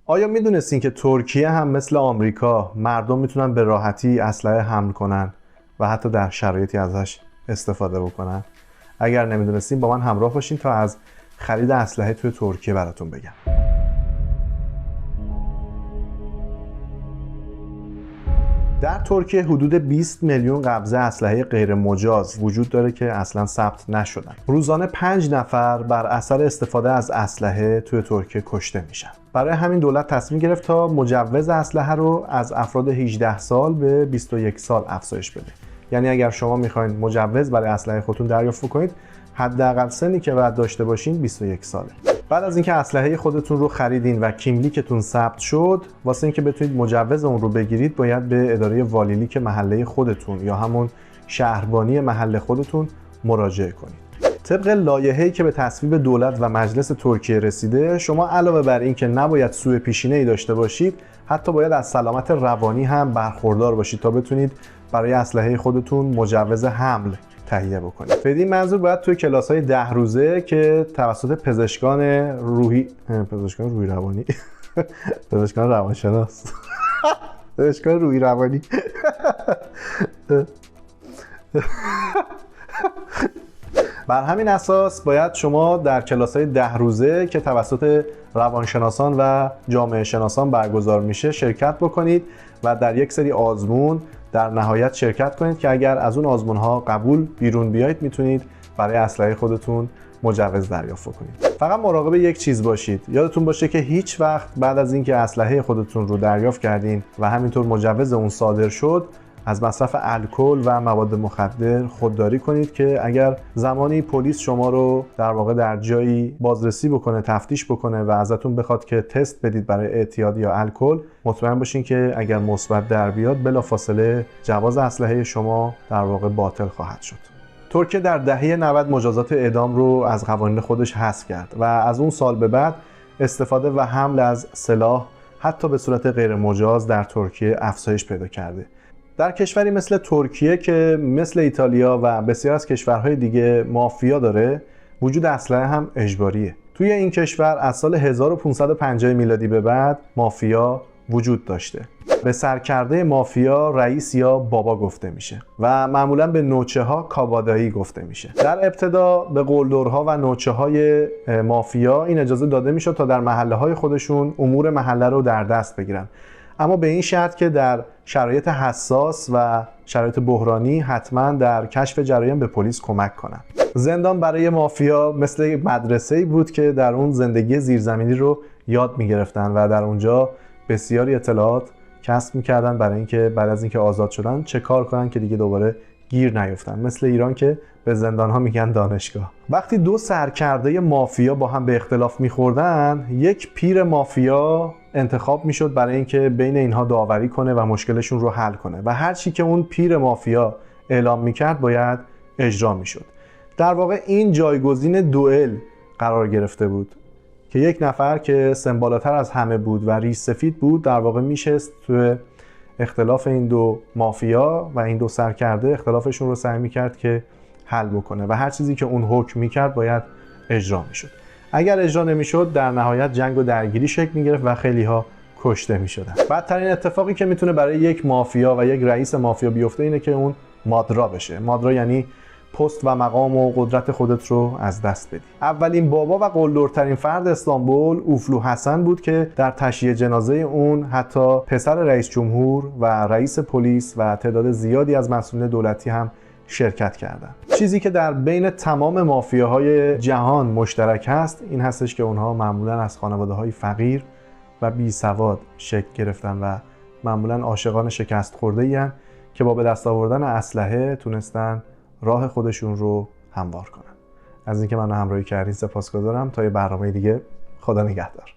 آیا میدونستین که ترکیه هم مثل آمریکا مردم میتونن به راحتی اسلحه حمل کنن و حتی در شرایطی ازش استفاده بکنن؟ اگر نمیدونستین با من همراه باشین تا از خرید اسلحه توی ترکیه براتون بگم. در ترکیه حدود 20 میلیون قبضه اسلحه غیر مجاز وجود داره که اصلا ثبت نشدن. روزانه 5 نفر بر اثر استفاده از اسلحه توی ترکیه کشته میشن. برای همین دولت تصمیم گرفت تا مجوز اسلحه رو از افراد 18 سال به 21 سال افزایش بده. یعنی اگر شما میخواین مجوز برای اسلحه خودتون دریافت کنید، حداقل سنی که باید داشته باشین 21 ساله. بعد از اینکه اسلحه خودتون رو خریدین و کیملیکتون ثبت شد، واسه اینکه بتونید مجوز اون رو بگیرید باید به اداره والیلیک محله خودتون یا همون شهربانی محله خودتون مراجعه کنید. طبق لایحه‌ای که به تصویب دولت و مجلس ترکیه رسیده، شما علاوه بر این که نباید سوء پیشینه‌ای داشته باشید، حتی باید از سلامت روانی هم برخوردار باشید تا بتونید برای اسلحه خودتون مجوز حمل تهیه بکنید. بدین منظور باید توی کلاس‌های 10 روزه که توسط پزشکان روحی روانی پزشکان روانشناس پزشکان روحی روانی بر همین اساس باید شما در کلاس‌های 10 روزه که توسط روانشناسان و جامعه شناسان برگزار میشه شرکت بکنید و در یک سری آزمون در نهایت شرکت کنید که اگر از اون آزمون‌ها قبول بیرون بیایید میتونید برای اسلحه خودتون مجوز دریافت کنید. فقط مراقب یک چیز باشید. یادتون باشه که هیچ وقت بعد از اینکه اسلحه خودتون رو دریافت کردین و همینطور مجوز اون صادر شد، از مصرف الکل و مواد مخدر خودداری کنید که اگر زمانی پلیس شما رو در واقع در جایی بازرسی بکنه، تفتیش بکنه و ازتون بخواد که تست بدید برای اعتیاد یا الکل، مطمئن باشین که اگر مثبت در بیاد بلافاصله جواز اسلحه شما در واقع باطل خواهد شد. ترکیه در دهه 90 مجازات اعدام رو از قوانین خودش حذف کرد و از اون سال به بعد استفاده و حمل از سلاح حتی به صورت غیر مجاز در ترکیه افزایش پیدا کرده. در کشوری مثل ترکیه که مثل ایتالیا و بسیار از کشورهای دیگه مافیا داره، وجود اسلحه هم اجباریه. توی این کشور از سال 1550 میلادی به بعد مافیا وجود داشته. به سرکرده مافیا رئیس یا بابا گفته میشه و معمولا به نوچه ها کابادایی گفته میشه. در ابتدا به قلدرها و نوچه های مافیا این اجازه داده میشد تا در محله های خودشون امور محله رو در دست بگیرن، اما به این شرط که در شرایط حساس و شرایط بحرانی حتما در کشف جرایم به پلیس کمک کنن. زندان برای مافیا مثل مدرسه‌ای بود که در اون زندگی زیرزمینی رو یاد می‌گرفتن و در اونجا بسیاری اطلاعات کسب می‌کردن برای اینکه بعد از اینکه آزاد شدن چه کار کنن که دیگه دوباره گیر نیفتن. مثل ایران که به زندان‌ها میگن دانشگاه. وقتی دو سرکرده مافیا با هم به اختلاف می‌خوردن، یک پیر مافیا انتخاب میشد برای اینکه بین اینها داوری کنه و مشکلشون رو حل کنه و هر چی که اون پیر مافیا اعلام میکرد باید اجرا میشد. در واقع این جایگزین دوئل قرار گرفته بود که یک نفر که سن بالاتر از همه بود و ریش سفید بود در واقع میشست تو اختلاف این دو مافیا و این دو سرکرده اختلافشون رو سعی میکرد که حل بکنه و هر چیزی که اون حکم میکرد باید اجرا میشد. اگر اجرا نمیشد در نهایت جنگ و درگیری شکل میگرفت و خیلی ها کشته میشدن. بدترین اتفاقی که میتونه برای یک مافیا و یک رئیس مافیا بیفته اینه که اون مادرا بشه. مادرا یعنی پست و مقام و قدرت خودت رو از دست بدی. اولین بابا و قلدرترین فرد استانبول اوفلو حسن بود که در تشییع جنازه اون حتی پسر رئیس جمهور و رئیس پلیس و تعداد زیادی از مسئولین دولتی هم شرکت کردن. چیزی که در بین تمام مافیاهای جهان مشترک هست این هستش که اونها معمولا از خانواده‌های فقیر و بی سواد شکل گرفتن و معمولا عاشقان شکست خورده‌ای هستند که با به دست آوردن اسلحه تونستن راه خودشون رو هموار کنن. از اینکه منو همراهی کردین سپاسگزارم. تا یه برنامه دیگه، خدا نگهدار.